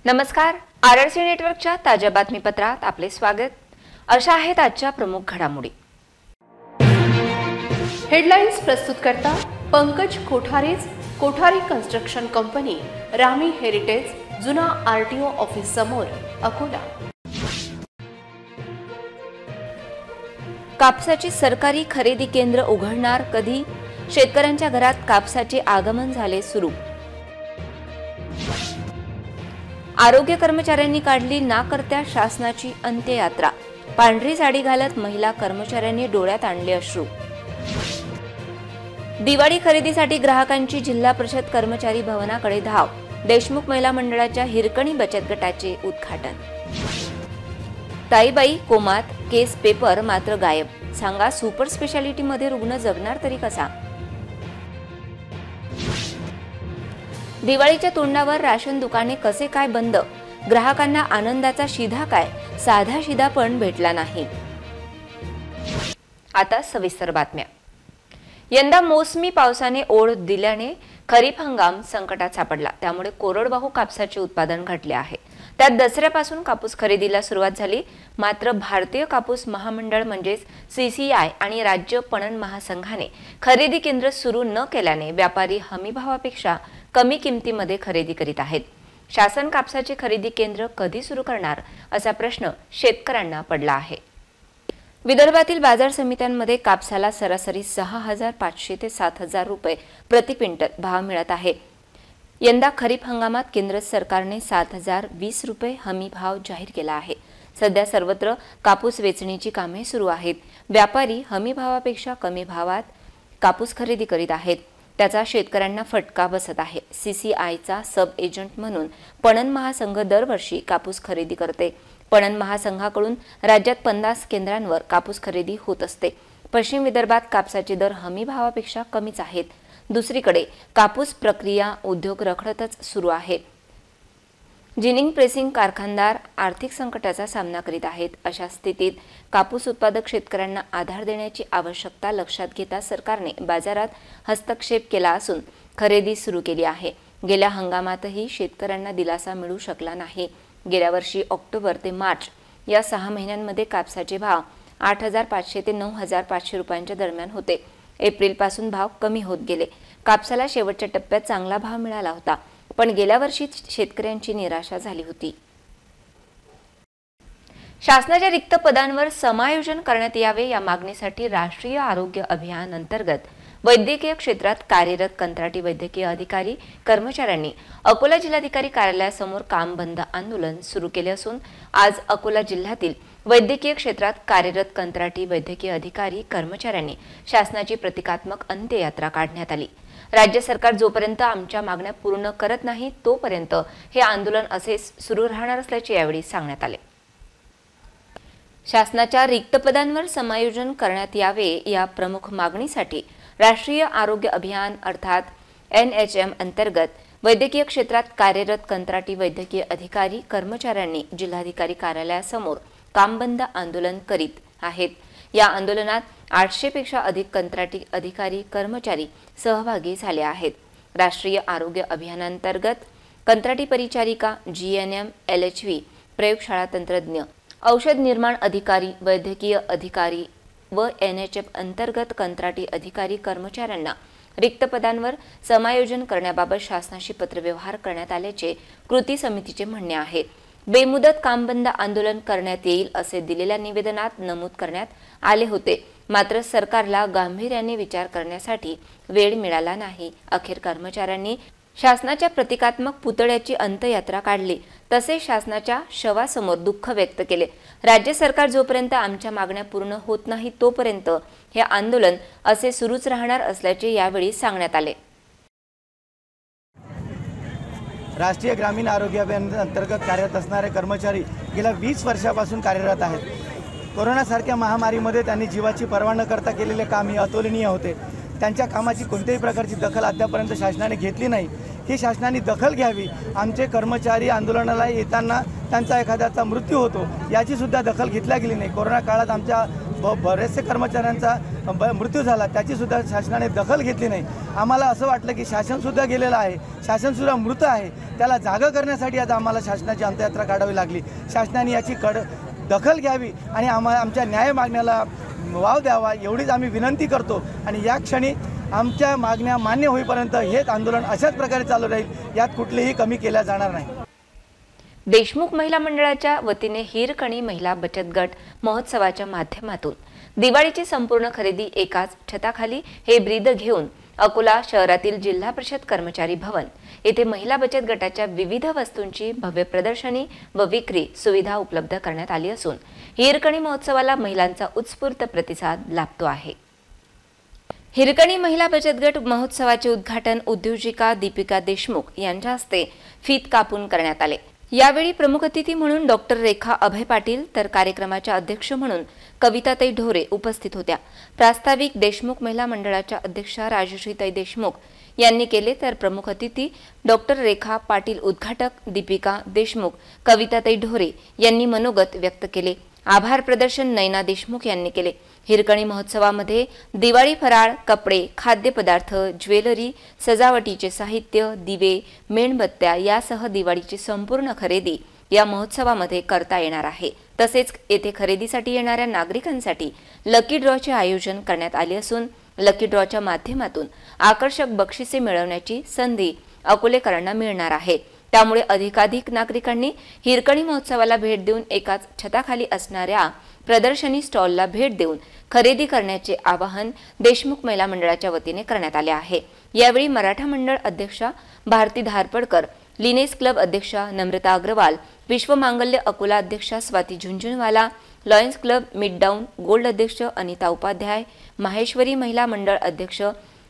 नमस्कार, आरआरसी नेटवर्कच्या ताज्या बातमीपत्रात आपले स्वागत। अशा आहेत आजच्या प्रमुख घडामोडी। हेडलाइन्स प्रस्तुत करता पंकज कोठारेज, कोठारी कन्स्ट्रक्शन कंपनी, रामी हेरिटेज, जुना आरटीओ ऑफिस समोर, अकोला। कापसाची सरकारी खरेदी केंद्र उघडणार कधी? शेतकऱ्यांच्या घरात कापसाचे आगमन झाले सुरू। आरोग्य कर्मचाऱ्यांनी काढली नाकर्त्या शासनाची अंत्ययात्रा। पांढरी साडी घालत महिला कर्मचाऱ्यांनी डोळ्यात आणले अश्रू। दिवाळी खरेदीसाठी ग्राहकांची जिल्हा परिषद कर्मचारी भवनाकडे धाव। देशमुख महिला मंडळाच्या हिरकणी बचत गटाचे उद्घाटन। ताईबाई कोमात, केस पेपर मात्र गायब। सांगा सुपर स्पेशालिटी मध्ये रुग्ण जगणार तरी कसा? दिवाळीच्या तोंडावर राशन दुकाने कसे काय बंद? ग्राहकांना आनंदाचा शिधा काय? साधा शिधा पण भेटला नाही। आता सविस्तर बातम्या। यंदा मोसमी पावसाने ओढ दिल्याने खरीप हंगाम संकटात सापडला। त्यामुळे कोरडवाहू कापसाचे उत्पादन घटले आहे। त्यात दसऱ्यापासून कापूस खरेदीला सुरुवात झाली। मात्र भारतीय कापूस महामंडळ म्हणजेच सीसीआय आणि राज्य पणन महासंघाने खरेदी केंद्र सुरू न केल्याने व्यापारी हमीभावापेक्षा कमी किमतीमध्ये खरेदी करीत आहेत। शासन कापसाचे खरेदी केंद्र कधी सुरू करणार असा प्रश्न शेतकऱ्यांना पडला आहे। विदर्भातील बाजार समित्यांमध्ये कापसाला सरासरी 6,500 ते 7,000 रुपये प्रति क्विंटल भाव मिळत आहे। यंदा खरीप हंगामात केंद्र सरकारने 7,020 रुपये हमी भाव जाहीर केला आहे। सध्या सर्वत्र कापूस वेचणीची कामे सुरू आहेत। व्यापारी हमी भावापेक्षा कमी भावात कापूस खरेदी करीत आहेत। त्याचा शेतकऱ्यांना फटका बसत आहे। सीसीआयचा सब एजंट म्हणून पणन महासंघ दरवर्षी कापूस खरेदी करते। पणन महासंघाकडून राज्यात 50 केंद्रांवर कापूस खरेदी होत असते। पश्चिम विदर्भात कापसाचे दर हमी भावापेक्षा कमीच आहेत। दुसरीकडे कापूस प्रक्रिया उद्योग रखडतच सुरू आहे। जिनिंग प्रेसिंग कारखानदार आर्थिक संकटाचा सामना करीत आहेत। अशा स्थितीत कापूस उत्पादक शेतकऱ्यांना आधार देण्याची आवश्यकता लक्षात घेता सरकारने बाजारात हस्तक्षेप केला असून खरेदी सुरू केली आहे। गेल्या हंगामातही शेतकऱ्यांना दिलासा मिळू शकला नाही। गेल्या वर्षी ऑक्टोबर ते मार्च या 6 महिन्यांमध्ये कापसाचे भाव 8,500 ते 9,500 रुपयांच्या दरम्यान होते। एप्रिलपासून भाव कमी होत गेले। कापसाला शेवटच्या टप्प्यात चांगला भाव मिळाला होता, पण गेल्या वर्षी शेतकऱ्यांची निराशा झाली होती। शासनाच्या रिक्त पदांवर समायोजन करण्यात यावे या मागणीसाठी राष्ट्रीय आरोग्य अभियान अंतर्गत वैद्यकीय क्षेत्रात कार्यरत कंत्राटी वैद्यकीय अधिकारी कर्मचाऱ्यांनी अकोला जिल्हाधिकारी कार्यालयासमोर काम बंद आंदोलन सुरू केले असून आज अकोला जिल्ह्यातील वैद्यकीय क्षेत्रात कार्यरत कंत्राटी वैद्यकीय अधिकारी कर्मचाऱ्यांनी शासनाची प्रतिकात्मक अंत्ययात्रा काढण्यात आली। राज्य सरकार जोपर्यंत आमच्या मागण्या पूर्ण करत नाही तोपर्यंत हे आंदोलन असेच सुरू राहणार असल्याचे यावेळी सांगण्यात आले। शासनाच्या रिक्त पदांवर समायोजन करण्यात यावे या प्रमुख मागणीसाठी राष्ट्रीय आरोग्य अभियान अर्थात NHM अंतर्गत वैद्यकीय क्षेत्रात कार्यरत कंत्राटी वैद्यकीय अधिकारी कर्मचाऱ्यांनी जिल्हाधिकारी कार्यालयासमोर कामबंद आंदोलन करीत आहेत। या आंदोलनात 800 पेक्षा अधिक कंत्राटी अधिकारी कर्मचारी सहभागी झाले आहेत। राष्ट्रीय आरोग्य अभियानांतर्गत कंत्राटी परिचारिका, GNM, LHV, प्रयोगशाळा तंत्रज्ञ, औषध निर्माण अधिकारी, वैद्यकीय अधिकारी व NHM अंतर्गत कंत्राटी अधिकारी कर्मचाऱ्यांना रिक्त पदांवर समायोजन करण्याबाबत शासनाशी पत्रव्यवहार करण्यात आल्याचे कृती समितीचे म्हणणे आहे। बेमुदत कामबंद आंदोलन करण्यात येईल असे दिलेल्या निवेदनात नमूद करण्यात आले होते। मात्र सरकारला गांभीर्याने विचार करण्यासाठी वेळ मिळाला नाही। अखेर कर्मचाऱ्यांनी शासनाच्या प्रतिकात्मक पुतळ्याची अंत्ययात्रा काढली। तसेच शासनाच्या शवासमोर दुःख व्यक्त केले। राज्य सरकार जोपर्यंत आमच्या मागण्या पूर्ण होत नाही तोपर्यंत हे आंदोलन असे सुरूच राहणार असल्याचे यावेळी सांगण्यात आले। राष्ट्रीय ग्रामीण आरोग्य अभियान अंतर्गत कार्यरत असणारे कर्मचारी गेल्या 20 वर्षापासून कार्यरत आहेत। कोरोनासारख्या महामारीमध्ये त्यांनी जीवाची पर्वा न करता केलेले काम हे अतुलनीय होते। त्यांच्या कामाची कोणत्याही प्रकारची दखल अद्यापर्यंत शासनाने घेतली नाही। ही शासनाने दखल घ्यावी। आमचे कर्मचारी आंदोलनाला येताना त्यांचा एखाद्याचा मृत्यू होतो याची सुद्धा दखल घेतली गेली नाही। कोरोना काळात आमच्या बरेचसे कर्मचाऱ्यांचा मृत्यू झाला, त्याचीसुद्धा शासनाने दखल घेतली नाही। आम्हाला असं वाटलं की शासनसुद्धा गेलेलं आहे, शासनसुद्धा मृत आहे, त्याला जागा करण्यासाठी आता आम्हाला शासनाची अंत्ययात्रा काढावी लागली। शासनाने याची दखल घ्यावी आणि आमच्या न्याय मागण्याला वाव द्यावा एवढीच आम्ही विनंती करतो। आणि या क्षणी आमच्या मागण्या मान्य होईपर्यंत हेच आंदोलन अशाच प्रकारे चालू राहील, यात कुठलीही कमी केल्या जाणार नाही। देशमुख महिला मंडळाच्या वतीने हिरकणी महिला बचत गट महोत्सवाच्या माध्यमातून दिवाळीची संपूर्ण खरेदी एकाच छताखाली हे ब्रीद घेऊन अकोला शहरातील जिल्हा परिषद कर्मचारी भवन येथे महिला बचत गटाच्या विविध वस्तूंची भव्य प्रदर्शनी व विक्री सुविधा उपलब्ध करण्यात आली असून हिरकणी महोत्सवाला महिलांचा उत्स्फूर्त प्रतिसाद लाभतो आहे। हिरकणी महिला बचत गट महोत्सवाचे उद्घाटन उद्योजिका दीपिका देशमुख यांच्या हस्ते फीत कापून करण्यात आले। यावेळी प्रमुख अतिथी म्हणून डॉक्टर रेखा अभय पाटील तर कार्यक्रमाच्या अध्यक्ष म्हणून कविताताई ढोरे उपस्थित होत्या। प्रास्ताविक देशमुख महिला मंडळाच्या अध्यक्षा राजश्रीताई देशमुख यांनी केले तर प्रमुख अतिथी डॉक्टर रेखा पाटील, उद्घाटक दीपिका देशमुख, कविताताई ढोरे यांनी मनोगत व्यक्त केले। आभार प्रदर्शन नैना देशमुख यांनी केले। हिरकणी महोत्सवामध्ये दिवाळी फराळ, कपडे, खाद्यपदार्थ, ज्वेलरी, सजावटीचे साहित्य, दिवे, मेणबत्त्या यासह दिवाळीची संपूर्ण खरेदी या महोत्सवामध्ये करता येणार आहे। तसेच येथे खरेदीसाठी येणाऱ्या नागरिकांसाठी लकी ड्रॉचे आयोजन करण्यात आले असून लकी ड्रॉच्या माध्यमातून आकर्षक बक्षिसे मिळवण्याची संधी अकोलेकरांना मिळणार आहे। त्यामुळे अधिकाधिक नागरिकांनी हिरकणी महोत्सवाला भेट देऊन एकाच छताखाली असणाऱ्या प्रदर्शनी स्टॉलला भेट देऊन खरेदी करण्याचे आवाहन देशमुख महिला मंडळाच्या वतीने करण्यात आले आहे। यावेळी मराठा मंडळ अध्यक्षा भारती धारपडकर, लिनेस क्लब अध्यक्षा नम्रता अग्रवाल, विश्व मांगल्य अकोला अध्यक्षा Swati Jhunjhunwala, Lions Club Midtown Gold अध्यक्ष अनिता उपाध्याय, माहेश्वरी महिला मंडळ अध्यक्ष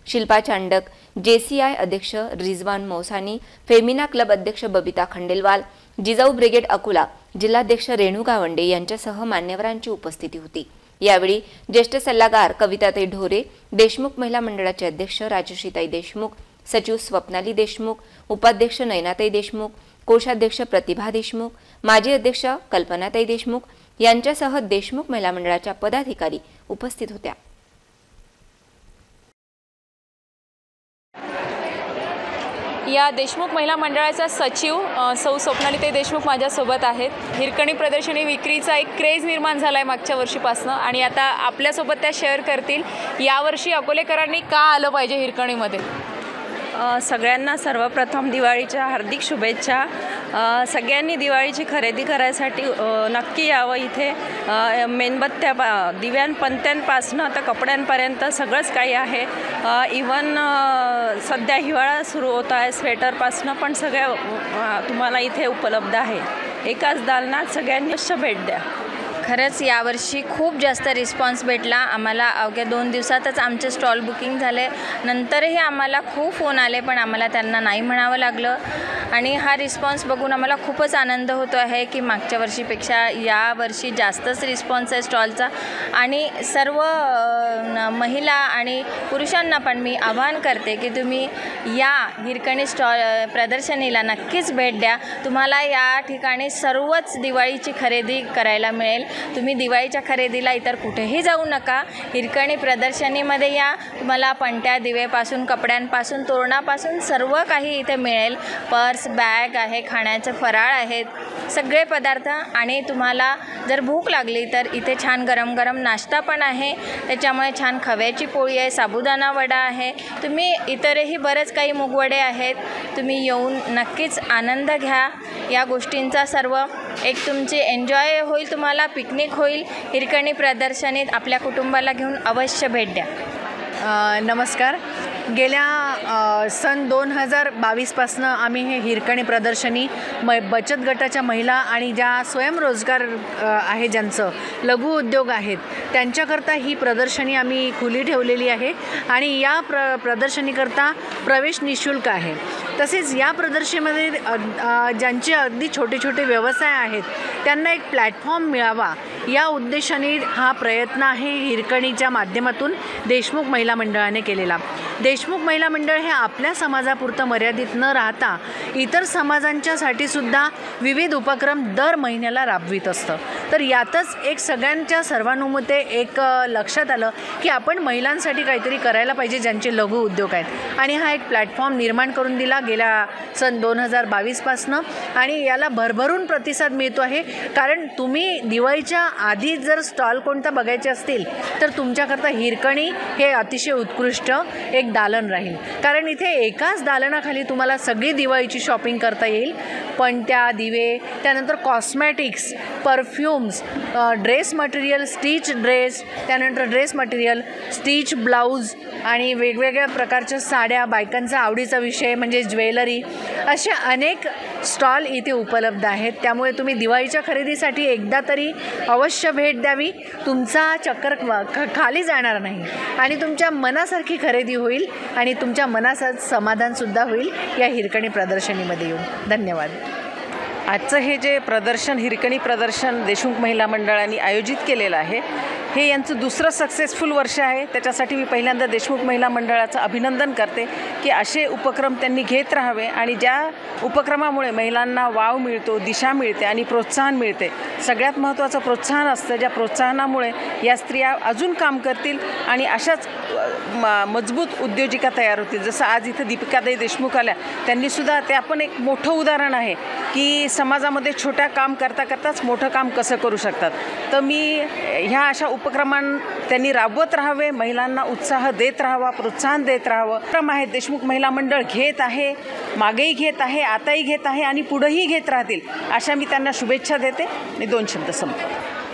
शिल्पा चांडक, जेसीआय अध्यक्ष रिजवान मौसानी, फेमिना क्लब अध्यक्ष बबिता खंडेलवाल, जिजाऊ ब्रिगेड अकोला जिल्हाध्यक्ष रेणू गावंडे यांच्यासह मान्यवरांची उपस्थिती होती। यावेळी ज्येष्ठ सल्लागार कविताताई ढोरे, देशमुख महिला मंडळाचे अध्यक्ष राजश्रीताई देशमुख, सचिव स्वप्नाली देशमुख, उपाध्यक्ष नैनाताई देशमुख, कोषाध्यक्ष प्रतिभा देशमुख, माजी अध्यक्ष कल्पनाताई देशमुख यांच्यासह देशमुख महिला मंडळाच्या पदाधिकारी उपस्थित होत्या। या देशमुख महिला मंडळाचा सचिव सौ स्वप्नालीताई देशमुख माझ्यासोबत आहेत। हिरकणी प्रदर्शनी विक्रीचा एक क्रेज निर्माण झाला आहे मागच्या वर्षीपासून आणि आता आपल्यासोबत त्या शेअर करतील यावर्षी अकोलेकरांनी का आलं पाहिजे हिरकणीमध्ये। सगळ्यांना सर्वप्रथम दिवाळीच्या हार्दिक शुभेच्छा। सगळ्यांनी दिवाळीची खरेदी करायसाठी नक्की यावं। इथे मेणबत्त्या, दिव्यांपंत्यांपासनं तर कपड्यांपर्यंत सगळंच काही आहे। इवन सध्या हिवाळा सुरू होत आहे, स्वेटरपासनं पण सगळ्या तुम्हाला इथे उपलब्ध आहे। एकाच दालनात सगळ्यांनी अवश्य भेट द्या। खरंच यावर्षी खूप जास्त रिस्पॉन्स भेटला आम्हाला। अवघ्या 2 दिवसातच आमचे स्टॉल बुकिंग झाले। नंतरही आम्हाला खूप फोन आले पण आम्हाला त्यांना नाही म्हणावं लागलं आणि हा रिस्पॉन्स बघून आम्हाला खूपच आनंद होतो आहे की मागच्या वर्षीपेक्षा यावर्षी जास्तच रिस्पॉन्स आहे स्टॉलचा। आणि सर्व महिला आणि पुरुषांना पण मी आवाहन करते की तुम्ही या हिरकणी प्रदर्शनीला नक्कीच भेट द्या। तुम्हाला या ठिकाणी सर्वच दिवाळीची खरेदी करायला मिळेल। तुम्ही दिवाळीच्या खरेदीला इतर कुठेही जाऊ नका, हिरकणी प्रदर्शनीमध्ये या। तुम्हाला पणत्या, दिवेपासून, कपड्यांपासून, तोरणापासून सर्व काही इथे मिळेल। पर्स, बॅग आहे, खाण्याचे फराळ आहेत, सगळे पदार्थ। आणि तुम्हाला जर भूक लागली तर इथे छान गरम गरम नाश्ता पण आहे। त्याच्यामुळे छान खव्याची पोळी आहे, साबुदाणा वडा आहे, तुम्ही इतरही बरेच काही मुगवडे आहेत। तुम्ही येऊन नक्कीच आनंद घ्या या गोष्टींचा। सर्व एक तुमची एन्जॉय होईल, तुम्हाला पिकनिक होईल। हिरकणी प्रदर्शनीत आपल्या कुटुंबाला घेऊन अवश्य भेट द्या। नमस्कार। गेल्या सन 2022पासून आम्ही हे हिरकणी प्रदर्शनी बचत गटाच्या महिला आणि ज्या स्वयंरोजगार आहे, ज्यांचं लघु उद्योग आहेत, त्यांच्याकरता ही प्रदर्शनी आम्ही खुली ठेवलेली आहे आणि या प्रदर्शनीकरता प्रवेश निःशुल्क आहे। तसेच या प्रदर्शनीमध्ये ज्यांचे अगदी छोटे छोटे व्यवसाय आहेत त्यांना एक प्लॅटफॉर्म मिळावा या उद्देशाने हा प्रयत्न आहे हिरकणीच्या माध्यमातून देशमुख महिला मंडळाने केलेला। देशमुख महिला मंडळ हे आपल्या समाजापुरतं मर्यादित न राहता इतर समाजांच्यासाठी सुद्धा विविध उपक्रम दर महिन्याला राबवित असतं. तर यातच एक सगळ्यांच्या सर्वानुमते एक लक्षात आलं की आपण महिलांसाठी काहीतरी करायला पाहिजे ज्यांचे लघु उद्योग आहेत, आणि हा एक प्लॅटफॉर्म निर्माण करून दिला गेल्या सन 2022पासनं. आणि याला भरभरून प्रतिसाद मिळतो आहे, कारण तुम्ही दिवाळीच्या आधी जर स्टॉल कोणता बघायचे असतील तर तुमच्याकरता हिरकणी हे अतिशय उत्कृष्ट एक दालन राहील, कारण इथे एकाच दालनाखाली तुम्हाला सगळी दिवाळीची शॉपिंग करता येईल. पणत्या, दिवे, त्यानंतर cosmetics, perfumes, dress material, stitch dress, त्यानंतर ड्रेस मटेरियल, स्टिच ब्लाऊज आणि वेगवेगळ्या प्रकारच्या साड्या, बायकांचा आवडीचा विषय म्हणजे ज्वेलरी, असे अनेक स्टॉल इथे उपलब्ध आहेत. त्यामुळे तुम्ही दिवाळीच्या खरेदीसाठी एकदा तरी अवश्य भेट द्यावी. तुमचा चक्कर खाली जाणार नाही आणि तुमच्या मनासारखी खरेदी होईल आणि तुमच्या मनाचं समाधानसुद्धा होईल या हिरकणी प्रदर्शनीमध्ये येऊन. धन्यवाद. आजचं हे जे प्रदर्शन, हिरकणी प्रदर्शन देशमुख महिला मंडळाने आयोजित केलेलं आहे, हे यांचं दुसरं सक्सेसफुल वर्ष आहे. त्याच्यासाठी मी पहिल्यांदा देशमुख महिला मंडळाचं अभिनंदन करते की असे उपक्रम त्यांनी घेत राहावे आणि ज्या उपक्रमामुळे महिलांना वाव मिळतो, दिशा मिळते आणि प्रोत्साहन मिळते. सगळ्यात महत्त्वाचं प्रोत्साहन असतं, ज्या प्रोत्साहनामुळे या स्त्रिया अजून काम करतील आणि अशाच मजबूत उद्योजिका तयार होतील. जसं आज इथं दीपिकाताई देशमुख आल्या, त्यांनीसुद्धा ते आपण एक मोठं उदाहरण आहे की समाजामध्ये छोट्या काम करता करताच मोठं काम कसं करू शकतात. तर मी ह्या अशा उपक्रमां त्यांनी राबवत राहावे, महिलांना उत्साह देत राहावा, प्रोत्साहन देत राहावं. उपक्रम आहेत देशमुख महिला मंडळ घेत आहे, मागेही घेत आहे, आताही घेत आहे आणि पुढेही घेत राहतील, अशा मी त्यांना शुभेच्छा देते. मी 2 शब्द संपतो.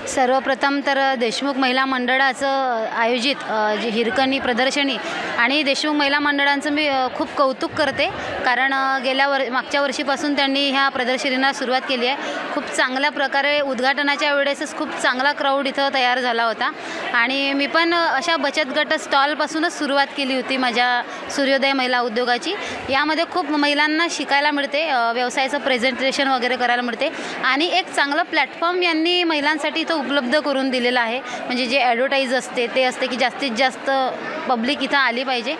सर्वप्रथम तर देशमुख महिला मंडळाचं आयोजित जी हिरकणी प्रदर्शनी आणि देशमुख महिला मंडळांचं मी खूप कौतुक करते, कारण मागच्या वर्षीपासून त्यांनी ह्या प्रदर्शनीला सुरुवात केली आहे. खूप चांगल्या प्रकारे उद्घाटनाच्या वेळेसच खूप चांगला क्राऊड इथं तयार झाला होता आणि मी पण अशा बचत गट स्टॉलपासूनच सुरुवात केली होती माझ्या सूर्योदय महिला उद्योगाची. यामध्ये खूप महिलांना शिकायला मिळते, व्यवसायाचं प्रेझेंटेशन वगैरे करायला मिळते आणि एक चांगलं प्लॅटफॉर्म यांनी महिलांसाठी इथं उपलब्ध करून दिलेलं आहे. म्हणजे जे ॲडव्हर्टाईज असते ते असते की जास्तीत जास्त पब्लिक इथं आली पाहिजे.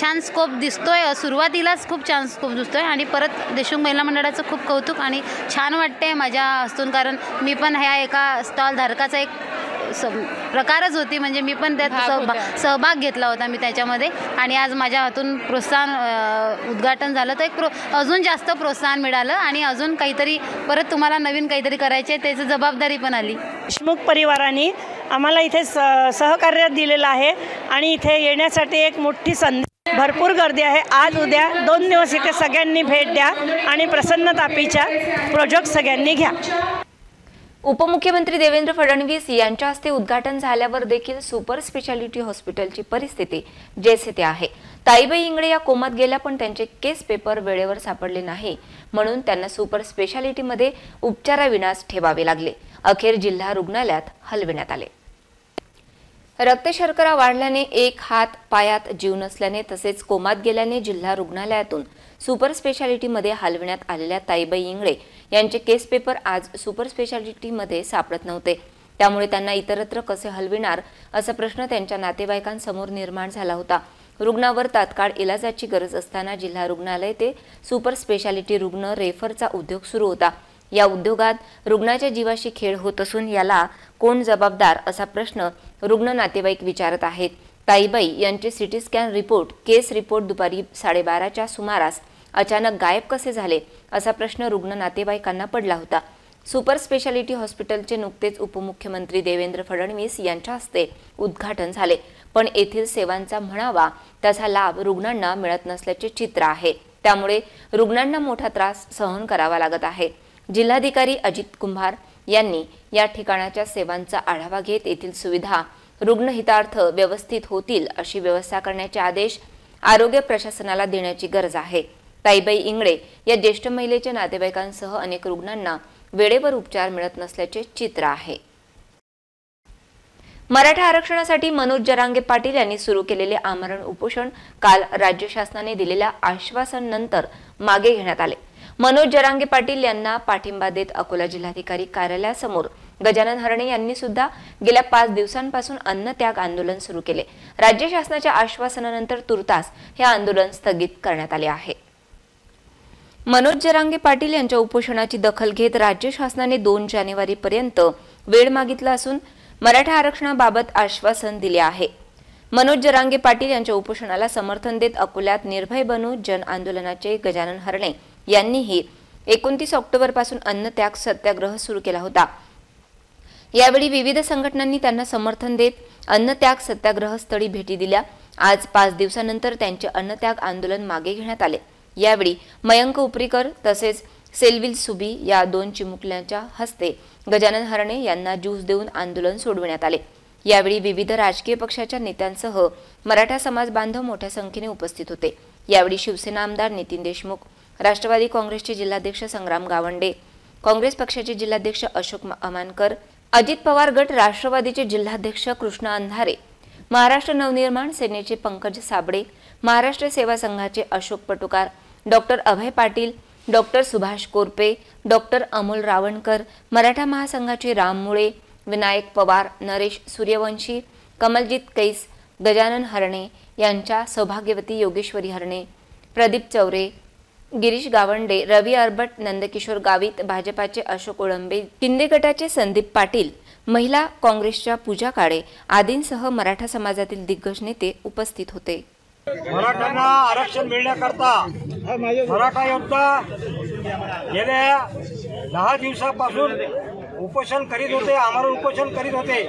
छान स्कोप दिसतोय, सुरुवातीलाच खूप छान स्कोप दिसतोय आणि परत देशमुख महिला मंडळाचं खूप कौतुक आणि छान वाटते माझ्या हस्तून, कारण मी पण ह्या एका स्टॉल धारकाचा एक प्रकारच होती, म्हणजे मी पण त्यात सहभाग घेतला होता मी त्याच्यामध्ये आणि आज माझ्या हातून प्रोत्साहन उद्घाटन झालं तर एक अजून जास्त प्रोत्साहन मिळालं आणि अजून काहीतरी परत तुम्हाला नवीन काहीतरी करायचे त्याची जबाबदारी पण आली. देशमुख परिवाराने आम्हाला इथे सहकार्य दिलेलं आहे आणि इथे येण्यासाठी एक मोठी संधी. भरपूर गर्दी आहे. आज उद्या 2 दिवस इथे सगळ्यांनी भेट द्या आणि प्रसन्न तापीच्या प्रोजेक्ट सगळ्यांनी घ्या. उपमुख्यमंत्री देवेंद्र फडणवीस यांच्या हस्ते उद्घाटन झाल्यावर देखील सुपर स्पेशालिटी हॉस्पिटलची परिस्थिती जैसे ते आहे. ताईबाई इंगळे या कोमात गेल्या, पण त्यांचे केस पेपर वेळेवर सापडले नाही, म्हणून त्यांना सुपर स्पेशालिटीमध्ये उपचाराविनाच ठेवावे लागले. अखेर जिल्हा रुग्णालयात हलविण्यात आले. रक्तशर्करा वाढल्याने एक हात पायात जीव नसल्याने तसेच कोमात गेल्याने जिल्हा रुग्णालयातून सुपर स्पेशालिटीमध्ये हलविण्यात आलेल्या ताईबाई इंगळे यांचे केस पेपर आज सुपर स्पेशालिटीमध्ये सापडत नव्हते. त्यामुळे त्यांना इतरत्र कसे हलविणार असा प्रश्न त्यांच्या नातेवाईकांसमोर निर्माण झाला होता. रुग्णावर तात्काळ इलाजाची गरज असताना जिल्हा रुग्णालय ते सुपर स्पेशालिटी रुग्ण रेफरचा उद्योग सुरू होता. या उद्योगात रुग्णाच्या जीवाशी खेळ होत असून याला कोण जबाबदार असा प्रश्न रुग्ण नातेवाईक विचारत आहेत. ताईबाई यांचे सिटी स्कॅन रिपोर्ट, केस रिपोर्ट दुपारी 12:30च्या सुमारास अचानक गायब कसे झाले असा प्रश्न रुग्ण नातेवाईकांना पडला होता. सुपर स्पेशालिटी हॉस्पिटलचे नुकतेच उपमुख्यमंत्री देवेंद्र फडणवीस यांच्या हस्ते उद्घाटन झाले, पण येथील सेवांचा म्हणावा तसा लाभ रुग्णांना मिळत नसल्याचे चित्र आहे. त्यामुळे रुग्णांना मोठा त्रास सहन करावा लागत आहे. जिल्हाधिकारी अजित कुंभार यांनी या ठिकाणाच्या सेवांचा आढावा घेत येथील सुविधा रुग्णहितार्थ व्यवस्थित होतील अशी व्यवस्था करण्याचे आदेश आरोग्य प्रशासनाला देण्याची गरज आहे. ताईबाई इंगळे या ज्येष्ठ महिलेच्या नातेवाईकांसह अनेक रुग्णांना वेळेवर उपचार मिळत नसल्याचे चित्र आहे. मराठा आरक्षणासाठी मनोज जरांगे पाटील यांनी सुरू केलेले आमरण उपोषण काल राज्य शासनाने दिलेल्या आश्वासनानंतर मागे घेण्यात आले. मनोज जरांगे पाटील यांना पाठिंबा देत अकोला जिल्हाधिकारी कार्यालयासमोर गजानन हरणे यांनी सुद्धा गेल्या 5 दिवसांपासून अन्नत्याग आंदोलन सुरू केले। राज्य शासनाच्या आश्वासनानंतर तुर्तास हे आंदोलन स्थगित करण्यात आले आहे। मनोज जरांगे पाटील यांच्या उपोषणाची दखल घेत राज्य शासनाने 2 जानेवारीपर्यंत वेळ मागितला असून मराठा आरक्षणाबाबत आश्वासन दिले आहे। मनोज जरांगे पाटील यांच्या उपोषणाला समर्थन देत अकोल्यात निर्भय बनू जन आंदोलनाचे गजानन हरणे यांनीही 29 ऑक्टोबरपासून अन्नत्याग सत्याग्रह सुरू केला होता। यावेळी विविध संघटनांनी त्यांना समर्थन देत अन्नत्याग सत्याग्रह स्थळी भेटी दिल्या। आज 5 दिवसानंतर त्यांचे अन्नत्याग आंदोलन मागे घेण्यात आले। यावेळी मयंक उपरीकर तसेच सेल्विल सुबी या 2 चिमुकल्यांच्या हस्ते गजानन हरणे यांना ज्यूस देऊन आंदोलन सोडविण्यात आले। यावेळी विविध राजकीय पक्षाच्या नेत्यांसह मराठा समाज बांधव मोठ्या संख्येने उपस्थित होते। यावेळी शिवसेना आमदार नितीन देशमुख, राष्ट्रवादी काँग्रेसचे जिल्हाध्यक्ष संग्राम गावंडे, काँग्रेस पक्षाचे जिल्हाध्यक्ष अशोक अमानकर, अजित पवार गट राष्ट्रवादीचे जिल्हाध्यक्ष कृष्ण अंधारे, महाराष्ट्र नवनिर्माण सेनेचे पंकज साबळे, महाराष्ट्र सेवा संघाचे अशोक पटुकार, डॉक्टर अभय पाटील, डॉक्टर सुभाष कोरपे, डॉक्टर अमोल रावणकर, मराठा महासंघाचे राम मुळे, विनायक पवार, नरेश सूर्यवंशी, कमलजीत कैस, गजानन हरणे यांच्या सौभाग्यवती योगेश्वरी हरणे, प्रदीप चौरे, गिरीश गावंडे, रवी अरबट, नंदकिशोर गावित, भाजपाचे अशोक ओळंबे, शिंदे गटाचे संदीप पाटील, महिला काँग्रेसच्या पूजा काळे आदींसह मराठा समाजातील दिग्गज नेते उपस्थित होते। मराठ्यांना आरक्षण मिळण्याकरता मराठा योद्धा गेल्या 10 दिवसापासून उपोषण करीत होते, आमरण उपोषण करीत होते।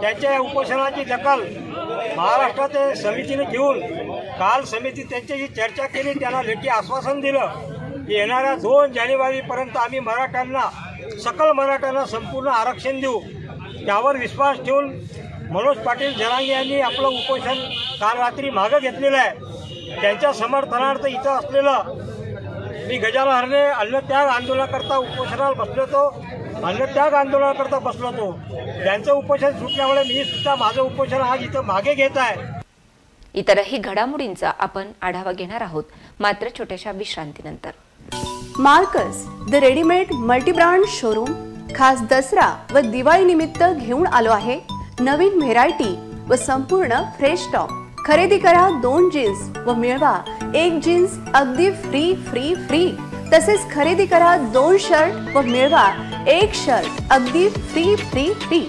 त्यांच्या उपोषणाची दखल महाराष्ट्रातील समितीने घेऊन काल समिती त्यांच्याशी चर्चा केली, त्यांना लेखी आश्वासन दिलं की येणाऱ्या 2 जानेवारीपर्यंत आम्ही मराठ्यांना सकल मराठ्यांना संपूर्ण आरक्षण देऊ। त्यावर विश्वास ठेवून मनोज पाटील जरांगे यांनी आपलं उपोषण काल रात्री मागे घेतलेलं आहे। त्यांच्या समर्थनार्थ इथं असलेलं मी गजानन हरणे अन्नत्याग आंदोलनाकरता उपोषणाला बसलो होतो, अन्नत्याग आंदोलनाकरता बसलो होतो। त्यांचं उपोषण सुटल्यामुळे मी सुद्धा माझं उपोषण आज इथं मागे घेत आहे। इतरही घडामोडींचा आपण आढावा घेणार आहोत, मात्र छोट्याशा विश्रांतीनंतर। Marcus the readymade multi-brand showroom खास दसरा व दिवाळी निमित्त घेऊन आलो आहे नवीन व्हेरायटी व संपूर्ण फ्रेश स्टॉक। खरेदी करा 2 जीन्स व मिळवा 1 जीन्स अगदी फ्री फ्री फ्री। तसेच खरेदी करा 2 शर्ट व मिळवा 1 शर्ट अगदी फ्री फ्री फ्री।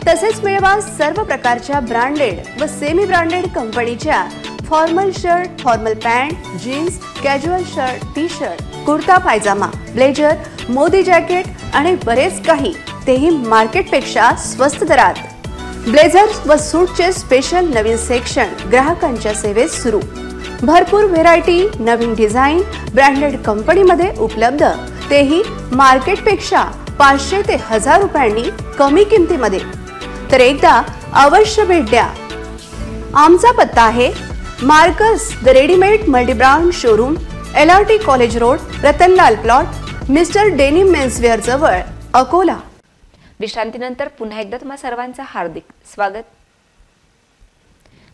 तसेच मिळवा सर्व प्रकारच्या ब्रँडेड व सेमी ब्रँडेड कंपनीच्या formal shirt, formal pant, jeans, casual shirt, T shirt, kurta pyjama, blazer, Modi jacket आणि बरेच काही, तेही मार्केटपेक्षा स्वस्त दरात। ब्लेझर्स व सूटचे स्पेशल नवीन सेक्शन ग्राहकांच्या सेवेत सुरू। भरपूर व्हेरायटी, नवीन डिझाईन, ब्रँडेड कंपनीमध्ये उपलब्ध, तेही मार्केटपेक्षा 500 ते 1000 रुपयांनी कमी किमतीमध्ये। तर एकदा अवश्य भेट द्या। आमचा पत्ता आहे Marcus the readymade multi-brand showroom, LRT college road, Ratanlal plot, mister denim menswear जवळ, अकोला। विश्रांतीनंतर पुन्हा एकदा तुम्हा सर्वांचं हार्दिक स्वागत।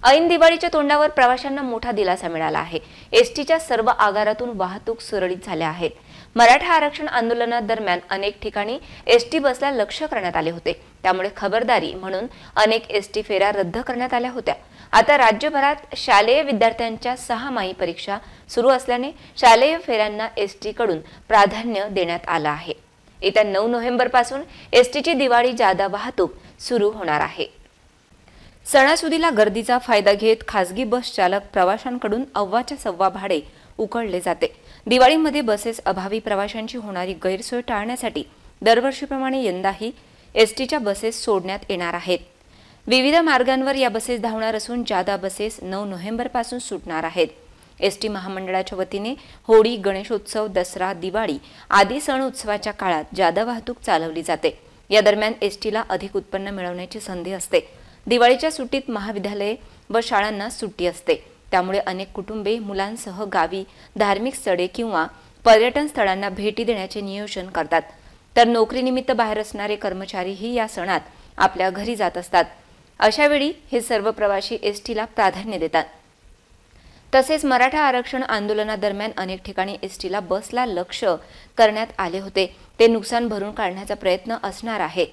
ऐन दिवाळीच्या तोंडावर प्रवाशांना मोठा दिलासा मिळाला आहे। एसटीच्या सर्व आगारातून वाहतूक सुरळीत झाल्या आहेत। मराठा आरक्षण आंदोलनादरम्यान अनेक ठिकाणी एसटी बसला लक्ष्य करण्यात आले होते, त्यामुळे खबरदारी म्हणून अनेक एसटी फेऱ्या रद्द करण्यात आल्या होत्या। आता राज्यभरात शालेय विद्यार्थ्यांच्या 6माही परीक्षा सुरू असल्याने शालेय फेऱ्यांना एसटी कडून प्राधान्य देण्यात आलं आहे। येत्या 9 नोव्हेंबरपासून एसटीची दिवाळी जादा वाहतूक सुरू होणार आहे। सणासुदीला गर्दीचा फायदा घेत खासगी बस चालक प्रवाशांकडून अव्वाच्या सव्वा भाडे उकळले जाते। दिवाळीमध्ये बसेस अभावी प्रवाशांची होणारी गैरसोय टाळण्यासाठी दरवर्षीप्रमाणे यंदाही एसटीच्या बसेस सोडण्यात येणार आहेत। विविध मार्गांवर या बसेस धावणार असून जादा बसेस 9 नोव्हेंबरपासून सुटणार आहेत। एसटी महामंडळाच्या वतीने होळी, गणेशोत्सव, दसरा, दिवाळी आदी सण उत्सवाच्या काळात जादा वाहतूक चालवली जाते। या दरम्यान एसटीला अधिक उत्पन्न मिळवण्याची संधी असते। दिवाळीच्या सुट्टीत महाविद्यालये व शाळांना सुट्टी असते, त्यामुळे अनेक कुटुंबे मुलांसह गावी धार्मिक स्थळे किंवा पर्यटन स्थळांना भेटी देण्याचे नियोजन करतात। तर नोकरीनिमित्त बाहेर असणारे कर्मचारीही या सणात आपल्या घरी जात असतात। अशा वेळी हे सर्व प्रवासी एसटीला प्राधान्य देतात। तसेच मराठा आरक्षण आंदोलनादरम्यान अनेक ठिकाणी एसटीला बसला लक्ष्य करण्यात आले होते, ते नुकसान भरून काढण्याचा प्रयत्न असणार आहे।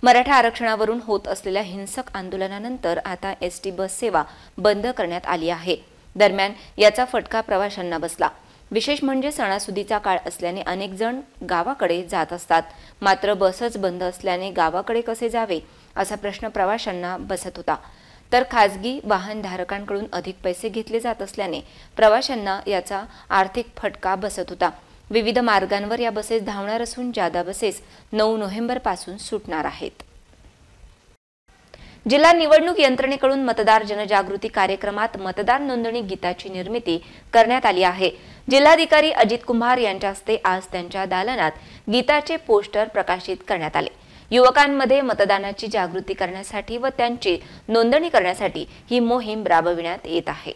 मराठा आरक्षणावरून होत असलेल्या हिंसक आंदोलनानंतर आता एसटी बस सेवा बंद करण्यात आली आहे। दरम्यान याचा फटका प्रवाशांना बसला। विशेष म्हणजे सणासुदीचा काळ असल्याने अनेक जण गावाकडे जात असतात, मात्र बसच बंद असल्याने गावाकडे कसे जावे असा प्रश्न प्रवाशांना बसत होता। तर खासगी वाहनधारकांकडून अधिक पैसे घेतले जात असल्याने प्रवाशांना याचा आर्थिक फटका बसत होता। विविध मार्गांवर या बसेस धावणार असून जादा बसेस 9 नोव्हेंबरपासून सुटणार आहेत। जिल्हा निवडणूक यंत्रणेकडून मतदार जनजागृती कार्यक्रमात मतदार नोंदणी गीताची निर्मिती करण्यात आली आहे। जिल्हाधिकारी अजित कुंभार यांच्या हस्ते आज त्यांच्या दालनात गीताचे पोस्टर प्रकाशित करण्यात आले। युवकांमध्ये मतदानाची जागृती करण्यासाठी व त्यांची नोंदणी करण्यासाठी ही मोहीम राबविण्यात येत आहे।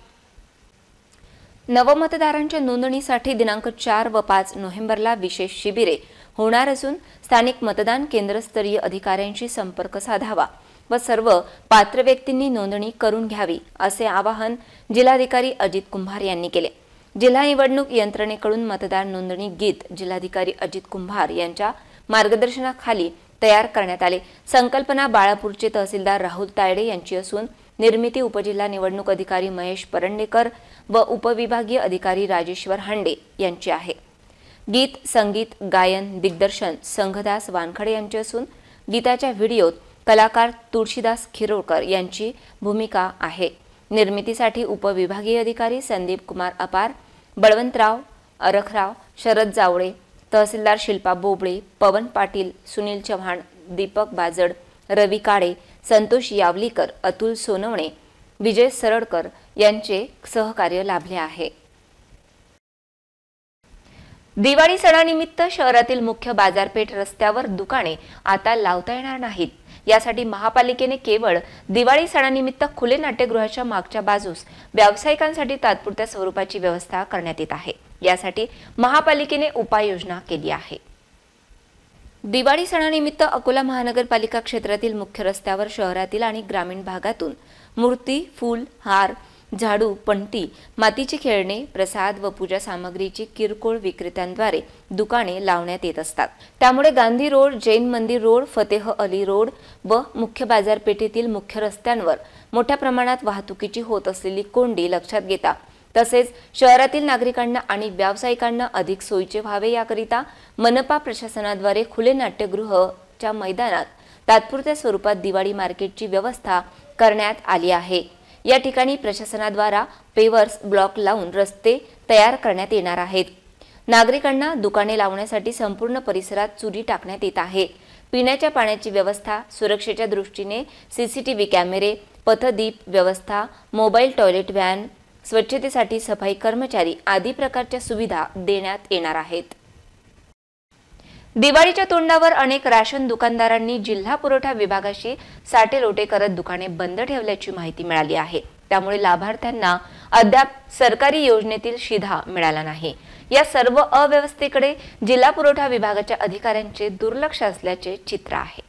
नवमतदारांच्या नोंदणीसाठी दिनांक 4 व 5 नोव्हेंबरला विशेष शिबिरे होणार असून स्थानिक मतदान केंद्रस्तरीय अधिकाऱ्यांशी संपर्क साधावा व सर्व पात्र व्यक्तींनी नोंदणी करून घ्यावी असे आवाहन जिल्हाधिकारी अजित कुंभार यांनी केले। जिल्हा निवडणूक यंत्रणेकडून मतदार नोंदणी गीत जिल्हाधिकारी अजित कुंभार यांच्या मार्गदर्शनाखाली तयार करण्यात आले। संकल्पना बाळापूरचे तहसीलदार राहुल तायडे यांची असून निर्मिती उपजिल्हा निवडणूक अधिकारी महेश परंडेकर व उपविभागीय अधिकारी राजेश्वर हांडे यांची आहे। गीत, संगीत, गायन, दिग्दर्शन संघदास वानखडे यांचे असून गीताच्या व्हिडिओत कलाकार तुळशीदास खिरोळकर यांची भूमिका आहे। निर्मितीसाठी उपविभागीय अधिकारी संदीप कुमार अपार, बळवंतराव अरखराव, शरद जावळे, तहसीलदार शिल्पा बोबळे, पवन पाटील, सुनील चव्हाण, दीपक बाजड, रवी काळे, संतोष यावलीकर, अतुल सोनवणे, विजय सरडकर यांचे सहकार्य लाभले आहे। दिवाळी सणानिमित्त शहरातील मुख्य बाजारपेठ रस्त्यावर दुकाने आता लावता येणार नाहीत। यासाठी महापालिकेने केवळ दिवाळी सणानिमित्त खुले नाट्यगृहाच्या मागच्या बाजूस व्यावसायिकांसाठी तात्पुरत्या स्वरूपाची व्यवस्था करण्यात येत आहे। यासाठी महापालिकेने उपाययोजना केली आहे। दिवाळी सणानिमित्त अकोला महानगरपालिका क्षेत्रातील मुख्य रस्त्यावर शहरातील आणि ग्रामीण भागातून मूर्ती, फूल, हार, झाडू, पणती, मातीची खेळणे, प्रसाद व पूजा सामग्रीची किरकोळ विक्रेत्यांद्वारे दुकाने लावण्यात येत असतात। त्यामुळे गांधी रोड, जैन मंदिर रोड, फतेह अली रोड व मुख्य बाजारपेठेतील मुख्य रस्त्यांवर मोठ्या प्रमाणात वाहतुकीची होत असलेली कोंडी लक्षात घेता तसेच शहरातील नागरिकांना आणि व्यावसायिकांना अधिक सोयीचे व्हावे याकरिता मनपा प्रशासनाद्वारे खुले नाट्यगृहच्या मैदानात तात्पुरत्या स्वरूपात दिवाळी मार्केटची व्यवस्था करण्यात आली आहे। या ठिकाणी प्रशासनाद्वारा पेवर्स ब्लॉक लावून रस्ते तयार करण्यात येणार आहेत। नागरिकांना दुकाने लावण्यासाठी संपूर्ण परिसरात चुरी टाकण्यात येत आहे। पिण्याच्या पाण्याची व्यवस्था, सुरक्षेच्या दृष्टीने सीसीटीव्ही कॅमेरे, पथदीप व्यवस्था, मोबाईल टॉयलेट व्हॅन, स्वच्छतेसाठी सफाई कर्मचारी आदी प्रकारच्या सुविधा देण्यात येणार आहेत। दिवाळीच्या तोंडावर अनेक राशन दुकानदारांनी जिल्हा पुरवठा विभागाशी साटेलोटे करत दुकाने बंद ठेवल्याची माहिती मिळाली आहे। त्यामुळे लाभार्थ्यांना अद्याप सरकारी योजनेतील शिधा मिळाला नाही। या सर्व अव्यवस्थेकडे जिल्हा पुरवठा विभागाच्या अधिकाऱ्यांचे दुर्लक्ष असल्याचे चित्र आहे।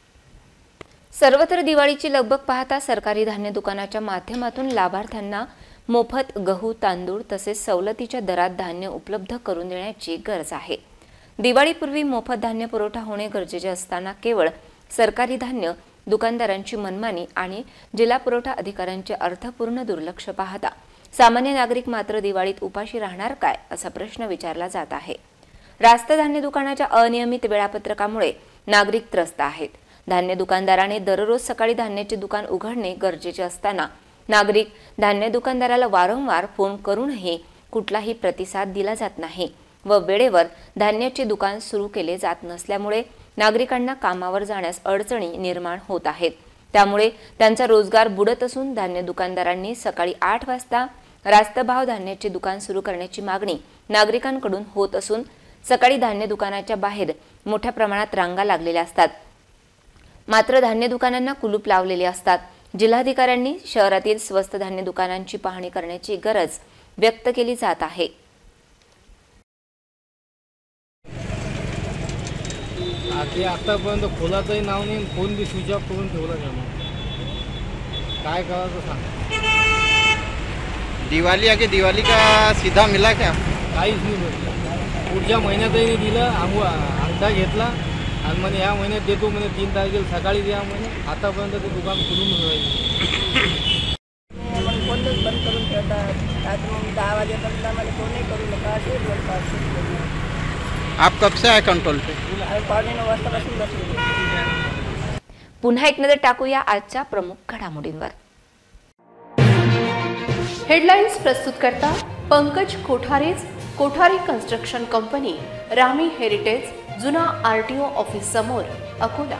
सर्वत्र दिवाळीची लगबग पाहता सरकारी धान्य दुकानाच्या माध्यमातून लाभार्थ्यांना मोफत गहू, तांदूळ तसेच सवलतीच्या दरात धान्य उपलब्ध करून देण्याची गरज आहे। दिवाळीपूर्वी मोफत धान्य पुरवठा होणे गरजेचे असताना केवळ सरकारी धान्य दुकानदारांची मनमानी आणि जिल्हा पुरवठा अधिकाऱ्यांचे अर्थपूर्ण दुर्लक्ष पाहता सामान्य नागरिक मात्र दिवाळीत उपाशी राहणार काय असा प्रश्न विचारला जात आहे। रास्त धान्य दुकानाच्या अनियमित वेळापत्रकामुळे नागरिक त्रस्त आहेत। धान्य दुकानदाराने दररोज सकाळी धान्याचे दुकान उघडणे गरजेचे असताना नागरिक धान्य दुकानदाराला वारंवार फोन करूनही कुठलाही प्रतिसाद दिला जात नाही व वेळेवर धान्याचे दुकान सुरू केले जात नसल्यामुळे नागरिकांना कामावर जाण्यास अडचणी निर्माण होत आहेत। त्यामुळे त्यांचा रोजगार बुडत असून धान्य दुकानदारांनी सकाळी 8 वाजता रास्त भाव धान्याचे दुकान सुरू करण्याची मागणी नागरिकांकडून होत असून सकाळी धान्य दुकानाच्या बाहेर मोठ्या प्रमाणात रांगा लागलेल्या असतात। मात्र धान्य दुकानांना कुलूप लावलेले असतात। जिल्हाधिकाऱ्यांनी शहरातील स्वस्त धान्य दुकानांची पाहणी करण्याची गरज व्यक्त केली जात आहे। आतापर्यंत खोलाचंही नाव नाही, फोन बी स्विच ऑफ करून ठेवला जाणार, काय करायचं सांग। दिवाळी आगे दिवाळी का सीधा मिला क्या? काहीच नाही भेटलं. पुढच्या महिन्यातही नाही दिलं. अंगठा घेतला आणि म्हणे या महिन्यात देतो म्हणे, 3 तारखेला सकाळी द्या म्हणे. आतापर्यंत ते दुकान खुलून राहील. फोनच बंद करून ठेवतात. आज मग 10 वाजेपर्यंत आम्हाला फोनही करू नका असे बोलतात. आप कब से आए कंट्रोल पे? 9:15 वाजतापासून बसले. पुन्हा एक नजर टाकूया आजच्या प्रमुख घडामोडींवर. हेडलाईन्स प्रस्तुत करता पंकज कोठारेज, कोठारी कन्स्ट्रक्शन कंपनी, रामी हेरिटेज, जुना आरटीओ ऑफिस समोर, अकोला.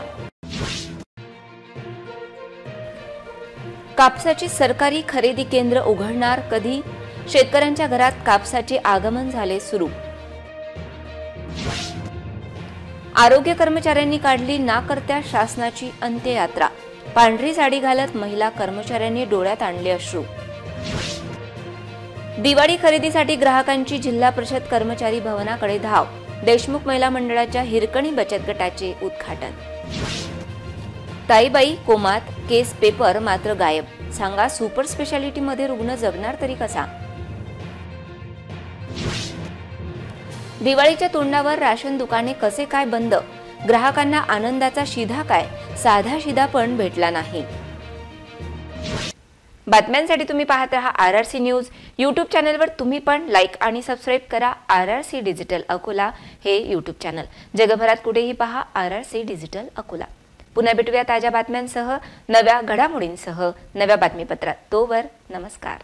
कापसाची सरकारी खरेदी केंद्र उघडणार कधी? शेतकऱ्यांच्या घरात कापसाचे आगमन झाले सुरू. आरोग्य कर्मचाऱ्यांनी काढली नाकर्त्या शासनाची अंत्ययात्रा. पांढरी साडी घालत महिला कर्मचाऱ्यांनी डोळ्यात आणले अश्रू. दिवाळी खरेदीसाठी ग्राहकांची जिल्हा परिषद कर्मचारी भवनाकडे धाव. देशमुख महिला मंडळाच्या हिरकणी बचत गटाचे उद्घाटन. ताईबाई कोमात केस पेपर मात्र गायब. सांगा सुपर स्पेशालिटीमध्ये रुग्ण जगणार तरी कसा? दिवाळीच्या तोंडावर राशन दुकाने कसे काय बंद? ग्राहकांना आनंदाचा शिधा काय? साधा शिधा पण भेटला नाही. बातम्यांसाठी तुम्ही पाहत रहा RRC न्यूज. यूट्यूब चॅनलवर तुम्ही पण लाईक आणि सबस्क्राईब करा RRC डिजिटल अकोला हे यूट्यूब चॅनल. जगभरात कुठेही पहा RRC डिजिटल अकोला. पुन्हा भेटूया ताज्या बातम्यांसह, नव्या घडामोडींसह, नव्या बातमीपत्रात. तोवर नमस्कार.